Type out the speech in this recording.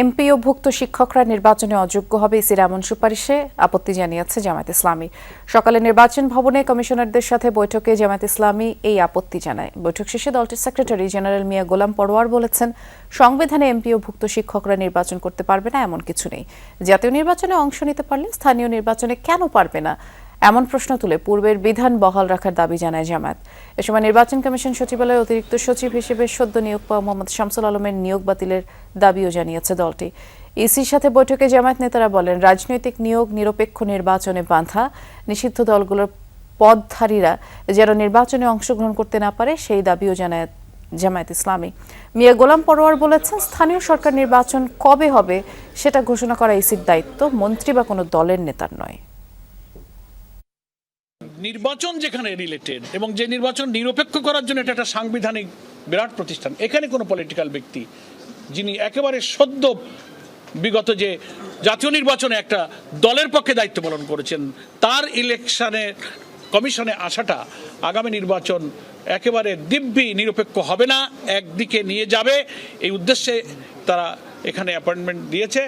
এমপিওভুক্ত শিক্ষকরা নির্বাচনে অযোগ্য হবে ইসির এমন সুপারিশে আপত্তি জানিয়েছে জামায়াত ইসলামী। সকালে নির্বাচন ভবনে কমিশনারদের সাথে বৈঠকে জামায়াত ইসলামী এই আপত্তি জানায়। বৈঠক শেষে দলটির সেক্রেটারি জেনারেল মিয়া গোলাম পরোয়ার বলেছেন, সংবিধানে এমপিওভুক্ত শিক্ষকরা নির্বাচন করতে পারবে না এমন কিছু নেই। জাতীয় নির্বাচনে অংশ নিতে পারলে স্থানীয় নির্বাচনে কেন পারবে না এমন প্রশ্ন তুলে পূর্বের বিধান বহাল রাখার দাবি জানায় জামায়াত। এ সময় নির্বাচন কমিশন সচিবালয়ের অতিরিক্ত সচিব হিসেবে সদ্য নিয়োগ পাওয়া মোহাম্মদ শামসুল আলমের নিয়োগ বাতিলের দাবিও জানিয়েছে দলটি। ইসির সাথে বৈঠকে জামায়াত নেতারা বলেন, রাজনৈতিক নিয়োগ নিরপেক্ষ নির্বাচনে বাঁধা, নিষিদ্ধ দলগুলোর পদধারীরা যেন নির্বাচনে অংশগ্রহণ করতে না পারে সেই দাবিও জানায় জামায়াত ইসলামী। মিয়া গোলাম পরোয়ার বলেছেন, স্থানীয় সরকার নির্বাচন কবে হবে সেটা ঘোষণা করা ইসির দায়িত্ব, মন্ত্রী বা কোনো দলের নেতার নয়। নির্বাচন যেখানে রিলেটেড এবং যে নির্বাচন নিরপেক্ষ করার জন্য এটা একটা সাংবিধানিক বিরাট প্রতিষ্ঠান, এখানে কোনো পলিটিক্যাল ব্যক্তি যিনি একেবারে সদ্য বিগত যে জাতীয় নির্বাচনে একটা দলের পক্ষে দায়িত্ব পালন করেছেন, তার ইলেকশনে কমিশনে আসাটা আগামী নির্বাচন একেবারে দিব্যি নিরপেক্ষ হবে না, একদিকে নিয়ে যাবে, এই উদ্দেশ্যে তারা এখানে অ্যাপয়েন্টমেন্ট দিয়েছে।